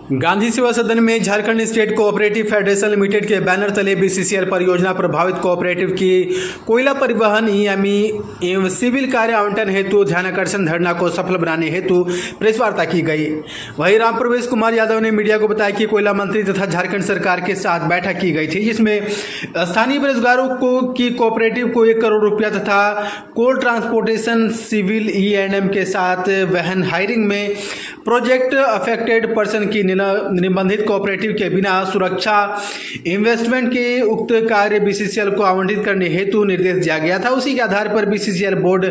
गांधी सेवा सदन में Jharkhand state cooperative federation limited के बैनर तले बीसीसीएल परियोजना प्रभावित कोऑपरेटिव की कोयला परिवहन ईएमई एवं सिविल कार्य आवंटन हेतु ध्यानाकर्षण धरना को सफल बनाने हेतु प्रेस वार्ता की गई। वहीं राम प्रवेश कुमार यादव ने मीडिया को बताया कि कोयला मंत्री तथा झारखंड सरकार के साथ बैठक की गई थी, जिसमें स्थानीय बेरोजगारों की कोऑपरेटिव को 1 करोड़ रुपया तथा कोल ट्रांसपोर्टेशन सिविल ईएनएम के साथ वहन हायरिंग में प्रोजेक्ट अफेक्टेड पर्सन की निबंधित कोऑपरेटिव के बिना सुरक्षा इन्वेस्टमेंट के उक्त कार्य बीसीसीएल को आवंटित करने हेतु निर्देश दिया गया था। उसी के आधार पर बीसीसीएल बोर्ड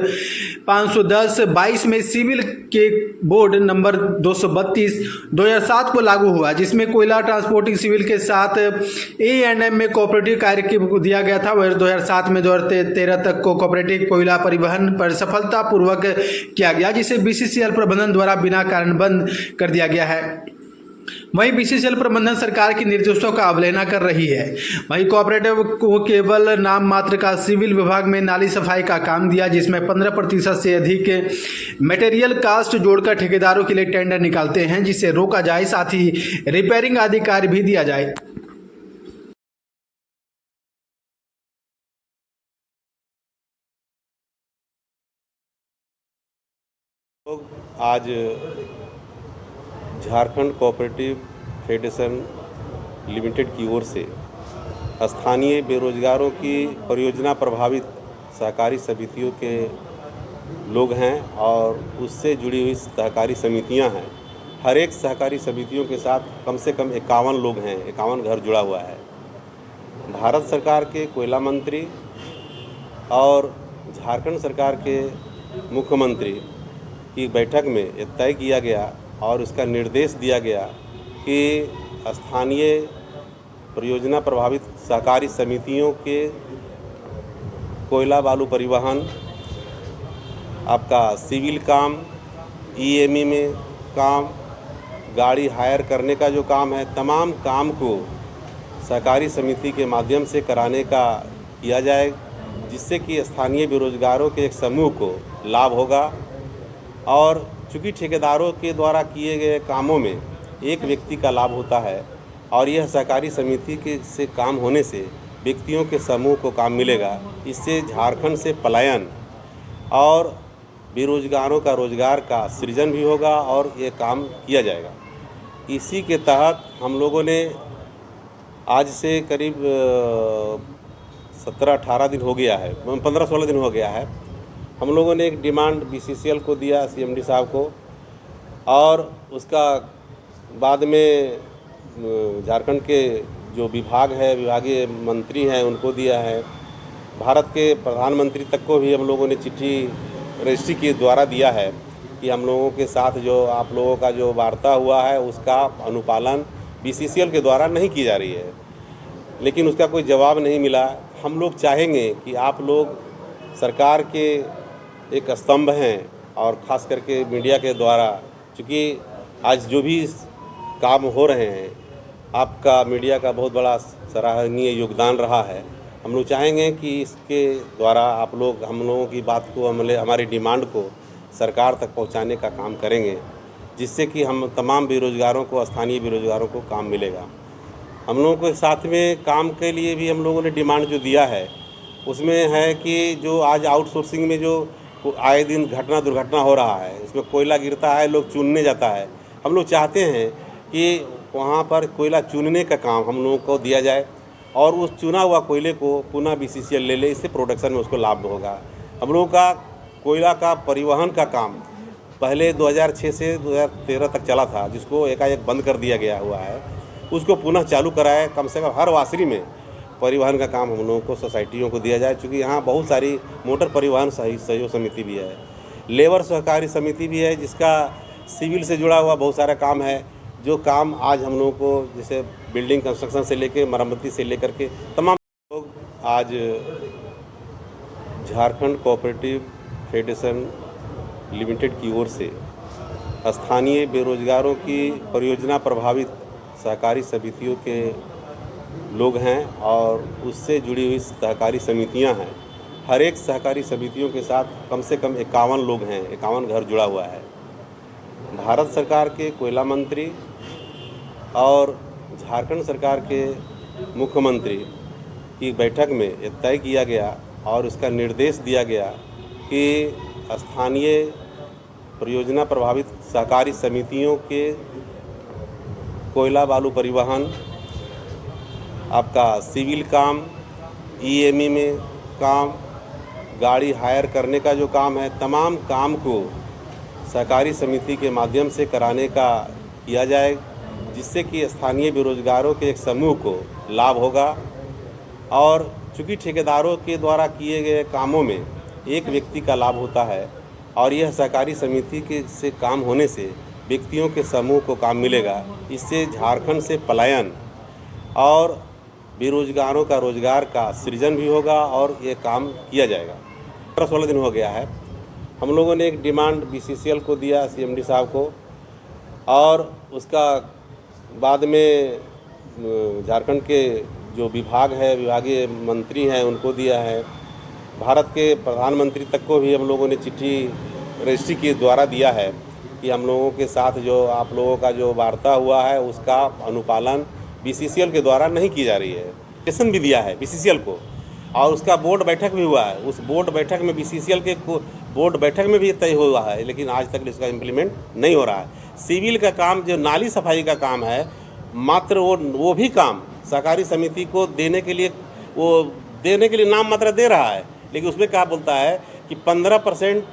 510/22 में सिविल के बोर्ड नंबर 232 2007 को लागू हुआ, जिसमें कोयला ट्रांसपोर्टिंग सिविल के साथ एएनएम में कोऑपरेटिव कार्य को दिया गया था। वर्ष 2007 में 2013 तक को कोऑपरेटिव कोयला परिवहन पर सफलतापूर्वक किया गया, जिसे बीसीसीएल प्रबंधन द्वारा बिना कारण बंद कर दिया गया है। वहीं बीसीसीएल प्रबंधन सरकार की निर्देशों का अवहेलना कर रही है। वहीं कोऑपरेटिव को केवल नाम मात्र का सिविल विभाग में नाली सफाई का काम दिया, जिसमें 15% से अधिक मटेरियल कास्ट जोड़कर ठेकेदारों के लिए टेंडर निकालते हैं, जिसे रोका जाए, साथ ही रिपेयरिंग आदि कार्य भी दिया जाए। आज झारखंड कोऑपरेटिव फेडरेशन लिमिटेड की ओर से स्थानीय बेरोजगारों की परियोजना प्रभावित सहकारी समितियों के लोग हैं और उससे जुड़ी हुई सहकारी समितियां हैं। हर एक सहकारी समितियों के साथ कम से कम 51 लोग हैं, 51 घर जुड़ा हुआ है। भारत सरकार के कोयला मंत्री और झारखंड सरकार के मुख्यमंत्री की बैठक में यह तय किया गया और उसका निर्देश दिया गया कि स्थानीय परियोजना प्रभावित सहकारी समितियों के कोयला बालू परिवहन, आपका सिविल काम, ईएमई में काम, गाड़ी हायर करने का जो काम है, तमाम काम को सहकारी समिति के माध्यम से कराने का किया जाए, जिससे कि स्थानीय बेरोजगारों के एक समूह को लाभ होगा। और चूँकि ठेकेदारों के द्वारा किए गए कामों में एक व्यक्ति का लाभ होता है और यह सहकारी समिति के से काम होने से व्यक्तियों के समूह को काम मिलेगा। इससे झारखंड से पलायन और बेरोजगारों का रोजगार का सृजन भी होगा और ये काम किया जाएगा। इसी के तहत हम लोगों ने आज से करीब 17-18 दिन हो गया है, 15-16 दिन हो गया है, हम लोगों ने एक डिमांड बीसीसीएल को दिया, सीएमडी साहब को, और उसका बाद में झारखंड के जो विभाग है, विभागीय मंत्री हैं, उनको दिया है। भारत के प्रधानमंत्री तक को भी हम लोगों ने चिट्ठी रजिस्ट्री के द्वारा दिया है कि हम लोगों के साथ जो आप लोगों का जो वार्ता हुआ है उसका अनुपालन बीसीसीएल के द्वारा नहीं की जा रही है, लेकिन उसका कोई जवाब नहीं मिला। हम लोग चाहेंगे कि आप लोग सरकार के एक स्तंभ हैं और ख़ास करके मीडिया के द्वारा, चूँकि आज जो भी काम हो रहे हैं, आपका मीडिया का बहुत बड़ा सराहनीय योगदान रहा है। हम लोग चाहेंगे कि इसके द्वारा आप लोग हम लोगों की बात को, हमारी डिमांड को सरकार तक पहुंचाने का काम करेंगे, जिससे कि हम तमाम बेरोजगारों को, स्थानीय बेरोजगारों को काम मिलेगा। हम लोगों के साथ में काम के लिए भी हम लोगों ने डिमांड जो दिया है उसमें है कि जो आज आउटसोर्सिंग में जो आए दिन दुर्घटना हो रहा है, इसमें कोयला गिरता है, लोग चुनने जाता है। हम लोग चाहते हैं कि वहाँ पर कोयला चुनने का काम हम लोगों को दिया जाए और उस चुना हुआ कोयले को पुनः बीसीसीएल ले ले, इससे प्रोडक्शन में उसको लाभ होगा। हम लोगों का कोयला का परिवहन का काम पहले 2006 से 2013 तक चला था, जिसको एकाएक बंद कर दिया गया हुआ है, उसको पुनः चालू कराए। कम से कम हर वासरी में परिवहन का काम हम लोगों को सोसाइटियों को दिया जाए, क्योंकि यहाँ बहुत सारी मोटर परिवहन सहयोग समिति भी है, लेबर सहकारी समिति भी है, जिसका सिविल से जुड़ा हुआ बहुत सारा काम है। जो काम आज हम लोगों को जैसे बिल्डिंग कंस्ट्रक्शन से लेके मरम्मती से लेकर के तमाम लोग आज झारखंड कोऑपरेटिव फेडरेशन लिमिटेड की ओर से स्थानीय बेरोजगारों की परियोजना प्रभावित सहकारी समितियों के लोग हैं और उससे जुड़ी हुई सहकारी समितियां हैं। हर एक सहकारी समितियों के साथ कम से कम 51 लोग हैं, 51 घर जुड़ा हुआ है। भारत सरकार के कोयला मंत्री और झारखंड सरकार के मुख्यमंत्री की बैठक में ये तय किया गया और उसका निर्देश दिया गया कि स्थानीय परियोजना प्रभावित सहकारी समितियों के कोयला बालू परिवहन, आपका सिविल काम, ईएमई में काम, गाड़ी हायर करने का जो काम है, तमाम काम को सहकारी समिति के माध्यम से कराने का किया जाए, जिससे कि स्थानीय बेरोजगारों के एक समूह को लाभ होगा। और चूँकि ठेकेदारों के द्वारा किए गए कामों में एक व्यक्ति का लाभ होता है और यह सहकारी समिति के से काम होने से व्यक्तियों के समूह को काम मिलेगा। इससे झारखंड से पलायन और बेरोजगारों का रोजगार का सृजन भी होगा और ये काम किया जाएगा। 15-16 दिन हो गया है। हम लोगों ने एक डिमांड बीसीसीएल को दिया, सीएमडी साहब को, और उसका बाद में झारखंड के जो विभाग है, विभागीय मंत्री हैं, उनको दिया है। भारत के प्रधानमंत्री तक को भी हम लोगों ने चिट्ठी रजिस्ट्री के द्वारा दिया है कि हम लोगों के साथ जो आप लोगों का जो वार्ता हुआ है उसका अनुपालन बीसीसीएल के द्वारा नहीं की जा रही है। स्टेशन भी दिया है बीसीसीएल को और उसका बोर्ड बैठक भी हुआ है। उस बोर्ड बैठक में बीसीसीएल के बोर्ड बैठक में भी तय हुआ है, लेकिन आज तक इसका इम्प्लीमेंट नहीं हो रहा है। सिविल का काम, जो नाली सफाई का काम है, मात्र वो भी काम सहकारी समिति को देने के लिए नाम मात्र दे रहा है, लेकिन उसमें क्या बोलता है कि 15%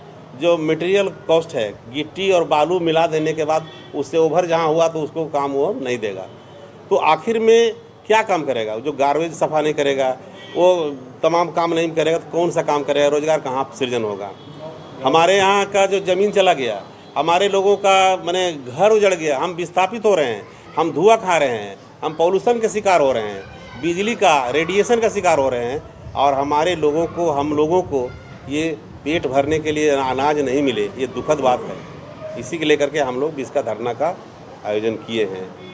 जो मटेरियल कॉस्ट है, गिट्टी और बालू मिला देने के बाद उससे ओवर जहाँ हुआ तो उसको काम वो नहीं देगा। तो आखिर में क्या काम करेगा? जो गार्बेज सफा नहीं करेगा, वो तमाम काम नहीं करेगा तो कौन सा काम करेगा? रोजगार कहाँ सृजन होगा? हमारे यहाँ का जो ज़मीन चला गया, हमारे लोगों का माने घर उजड़ गया, हम विस्थापित हो रहे हैं, हम धुआं खा रहे हैं, हम पॉल्यूशन के शिकार हो रहे हैं, बिजली का रेडिएशन का शिकार हो रहे हैं, और हमारे लोगों को, हम लोगों को ये पेट भरने के लिए अनाज नहीं मिले, ये दुखद बात है। इसी के लेकर के हम लोग इसका धरना का आयोजन किए हैं।